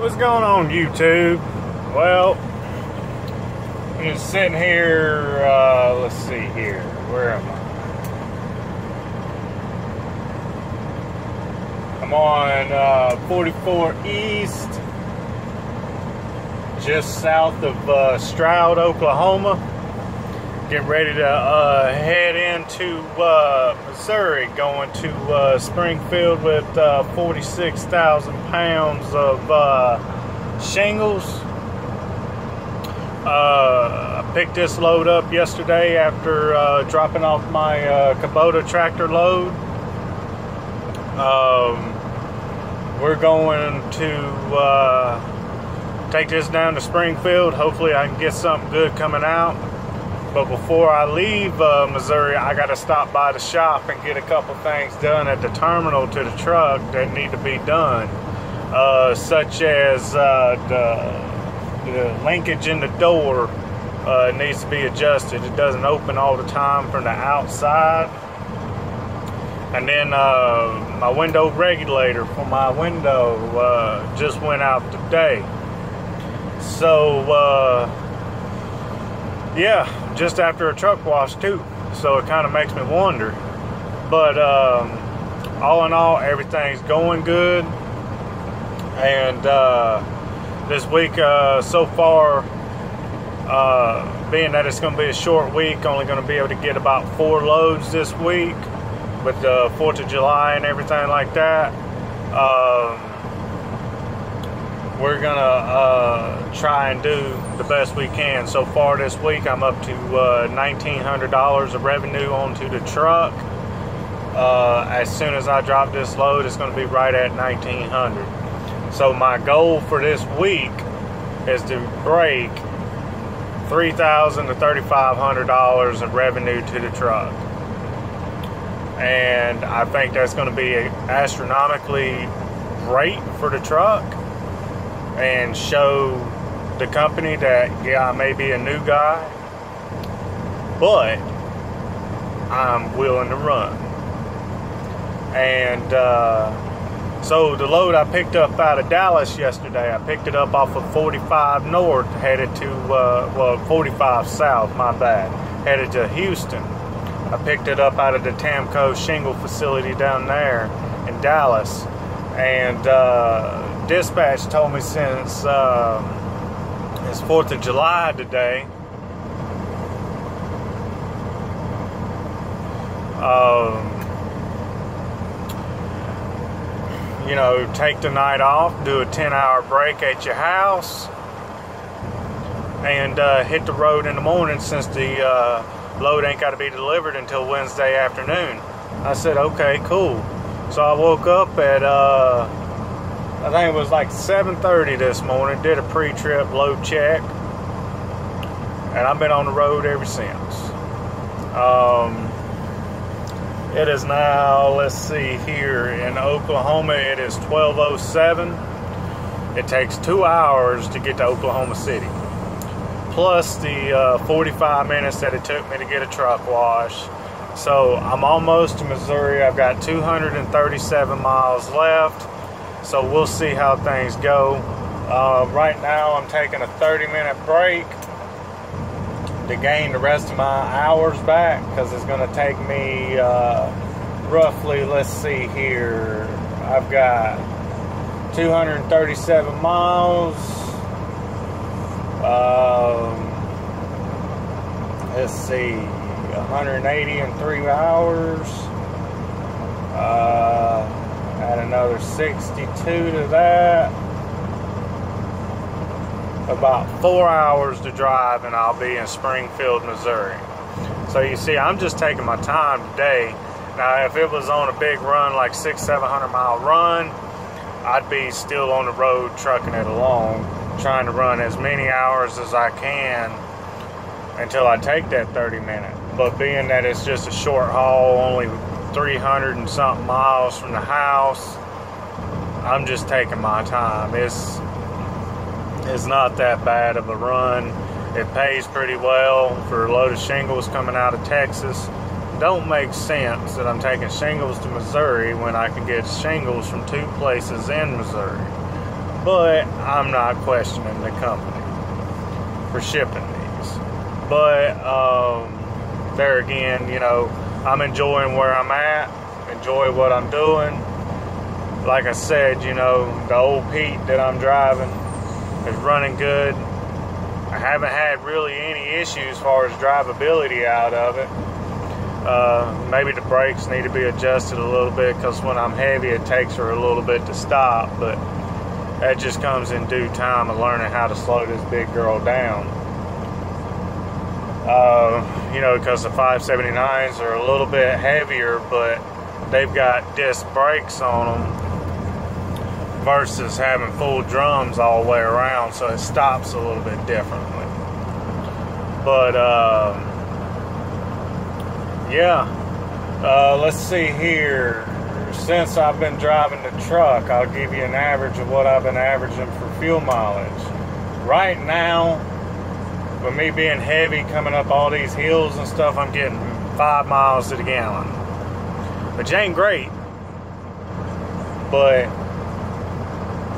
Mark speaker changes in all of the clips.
Speaker 1: What's going on, YouTube? Well, I'm just sitting here, let's see here, where am I? I'm on 44 East, just south of Stroud, Oklahoma. Getting ready to head into Missouri, going to Springfield with 46,000 pounds of shingles. I picked this load up yesterday after dropping off my Kubota tractor load. We're going to take this down to Springfield. Hopefully I can get something good coming out. But before I leave Missouri, I got to stop by the shop and get a couple things done at the terminal to the truck that need to be done, such as the linkage in the door needs to be adjusted. It doesn't open all the time from the outside. And then my window regulator for my window just went out today. So yeah, just after a truck wash too, so it kind of makes me wonder. But all in all, everything's going good. And this week so far, being that it's going to be a short week, only going to be able to get about 4 loads this week with the 4th of July and everything like that. We're gonna try and do the best we can. So far this week, I'm up to $1,900 of revenue onto the truck. As soon as I drop this load, it's gonna be right at $1,900. So my goal for this week is to break $3,000 to $3,500 of revenue to the truck. And I think that's gonna be astronomically great for the truck, and show the company that, yeah, I may be a new guy, but I'm willing to run. And so the load I picked up out of Dallas yesterday, I picked it up off of 45 North, headed to, 45 South, my bad, headed to Houston. I picked it up out of the Tamco shingle facility down there in Dallas. And dispatch told me since it's 4th of July today, you know, take the night off, do a 10-hour break at your house, and hit the road in the morning, since the load ain't got to be delivered until Wednesday afternoon. I said, okay, cool. So I woke up at, I think it was like 7:30 this morning, did a pre-trip load check, and I've been on the road ever since. It is now, let's see here, in Oklahoma, it is 12:07. It takes 2 hours to get to Oklahoma City, plus the 45 minutes that it took me to get a truck wash. So I'm almost to Missouri. I've got 237 miles left. So we'll see how things go. Right now I'm taking a 30-minute break to gain the rest of my hours back, because it's going to take me roughly, let's see here, I've got 237 miles. Let's see, 180 in 3 hours. Add another 62 to that. About 4 hours to drive, and I'll be in Springfield, Missouri. So you see, I'm just taking my time today. Now, if it was on a big run, like 600-700 mile run, I'd be still on the road trucking it along, trying to run as many hours as I can until I take that 30-minute. But being that it's just a short haul, only 300 and something miles from the house, I'm just taking my time. It's not that bad of a run. It pays pretty well for a load of shingles coming out of Texas. Don't make sense that I'm taking shingles to Missouri when I can get shingles from 2 places in Missouri. but I'm not questioning the company for shipping these. But there again, you know, I'm enjoying where I'm at, enjoy what I'm doing. Like I said, you know, the old Pete that I'm driving is running good. I haven't had really any issues as far as drivability out of it. Maybe the brakes need to be adjusted a little bit, because when I'm heavy it takes her a little bit to stop, but that just comes in due time of learning how to slow this big girl down. You know, because the 579s are a little bit heavier, but they've got disc brakes on them versus having full drums all the way around, so it stops a little bit differently. But yeah, let's see here. Since I've been driving the truck, I'll give you an average of what I've been averaging for fuel mileage. Right now, with me being heavy, coming up all these hills and stuff, I'm getting 5 miles to the gallon, which ain't great, but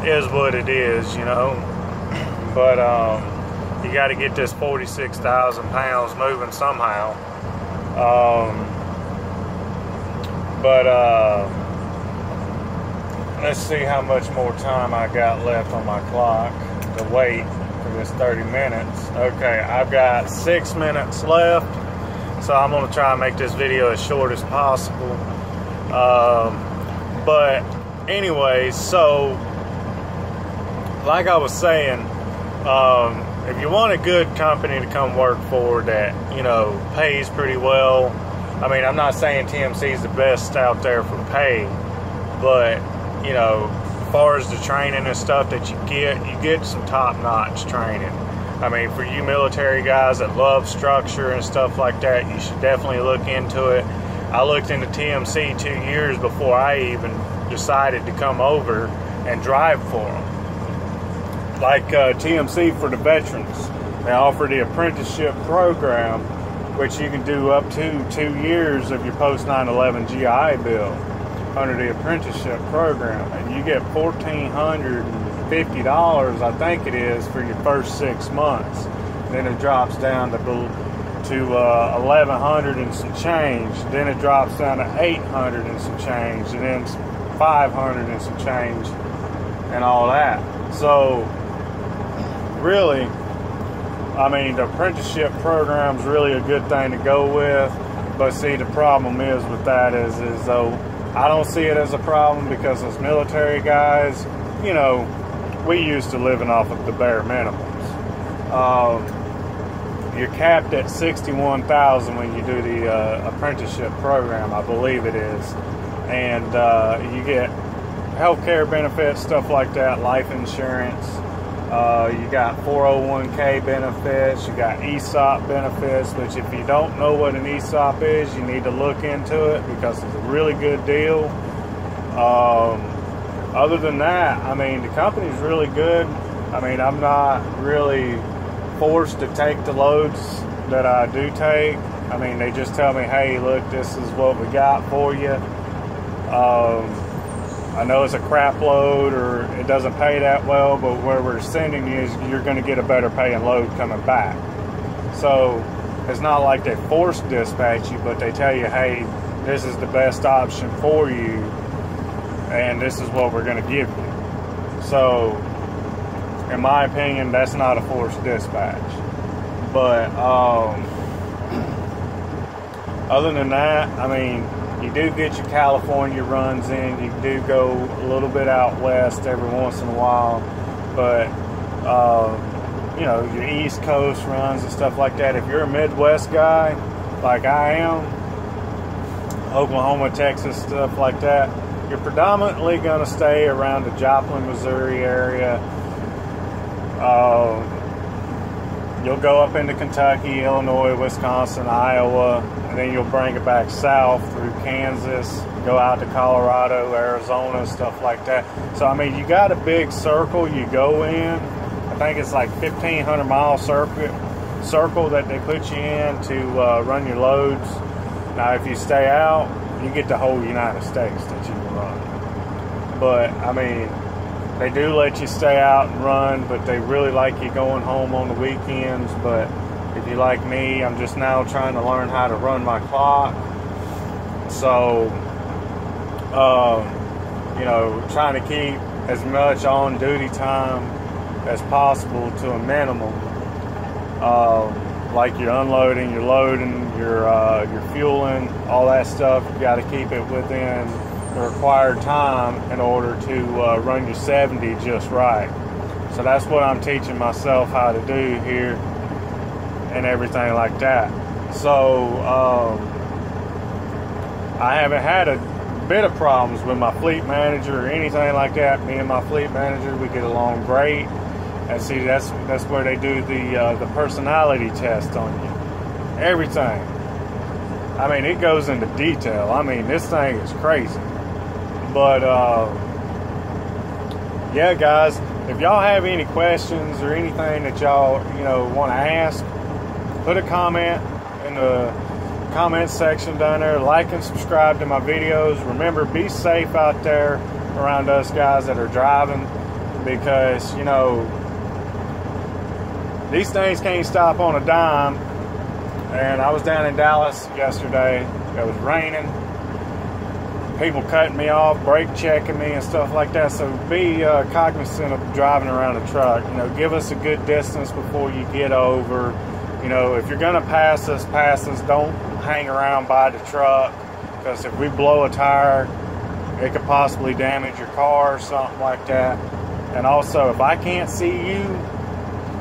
Speaker 1: is what it is, you know. But you got to get this 46,000 pounds moving somehow. Let's see how much more time I got left on my clock to wait for this 30 minutes. Okay, I've got 6 minutes left, so I'm going to try and make this video as short as possible. But anyways, so like I was saying, if you want a good company to come work for that, you know, pays pretty well. I mean, I'm not saying TMC is the best out there for pay, but, you know, as far as the training and stuff that you get some top-notch training. I mean, for you military guys that love structure and stuff like that, you should definitely look into it. I looked into TMC 2 years before I even decided to come over and drive for them. Like TMC for the veterans, they offer the apprenticeship program, which you can do up to 2 years of your post 9/11 GI Bill under the apprenticeship program, and you get $1,450, I think it is, for your first 6 months. Then it drops down to 1,100 and some change. Then it drops down to 800 and some change, and then 500 and some change, and all that. So really, I mean, the apprenticeship program is really a good thing to go with. But see, the problem is with that is though, I don't see it as a problem, because as military guys, you know, we used to living off of the bare minimums. You're capped at 61,000 when you do the apprenticeship program, I believe it is, and you get healthcare benefits, stuff like that, life insurance. You got 401k benefits, you got ESOP benefits, which if you don't know what an ESOP is, you need to look into it, because it's a really good deal. Other than that, I mean, the company's really good. I mean, I'm not really forced to take the loads that I do take. I mean, they just tell me, hey, look, this is what we got for you. I know it's a crap load, or it doesn't pay that well, but where we're sending you, you're going to get a better paying load coming back. So it's not like they force dispatch you, but they tell you, hey, this is the best option for you, and this is what we're going to give you. So in my opinion, that's not a forced dispatch. But other than that, I mean, you do get your California runs in. You do go a little bit out west every once in a while. But, you know, your East Coast runs and stuff like that. If you're a Midwest guy, like I am, Oklahoma, Texas, stuff like that, you're predominantly going to stay around the Joplin, Missouri area. You'll go up into Kentucky, Illinois, Wisconsin, Iowa, and then you'll bring it back south through Kansas, go out to Colorado, Arizona, stuff like that. So, I mean, you got a big circle you go in. I think it's like 1,500 mile circle that they put you in to run your loads. Now, if you stay out, you get the whole United States that you can run. But, I mean, They do let you stay out and run, but they really like you going home on the weekends. But if you like me, I'm just now trying to learn how to run my clock. So, you know, trying to keep as much on duty time as possible to a minimum. Like your unloading, your loading, your fueling, all that stuff, you got to keep it within the required time in order to run your 70 just right. So that's what I'm teaching myself how to do here and everything like that. So I haven't had a bit of problems with my fleet manager or anything like that. Me and my fleet manager, we get along great. And see, that's where they do the personality test on you. Everything. I mean, it goes into detail. I mean, this thing is crazy. But yeah, guys, if y'all have any questions or anything that y'all want to ask, put a comment in the comment section down there. Like and subscribe to my videos. Remember, be safe out there around us guys that are driving, because these things can't stop on a dime. And I was down in Dallas yesterday. It was raining. People cutting me off, brake checking me and stuff like that. So be cognizant of driving around a truck. Give us a good distance before you get over. If you're gonna pass us. Don't hang around by the truck, because if we blow a tire, it could possibly damage your car or something like that. And also, if I can't see you,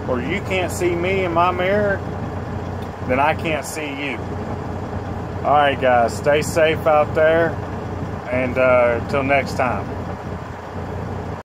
Speaker 1: or you can't see me in my mirror, then I can't see you. Alright guys, stay safe out there, and until next time.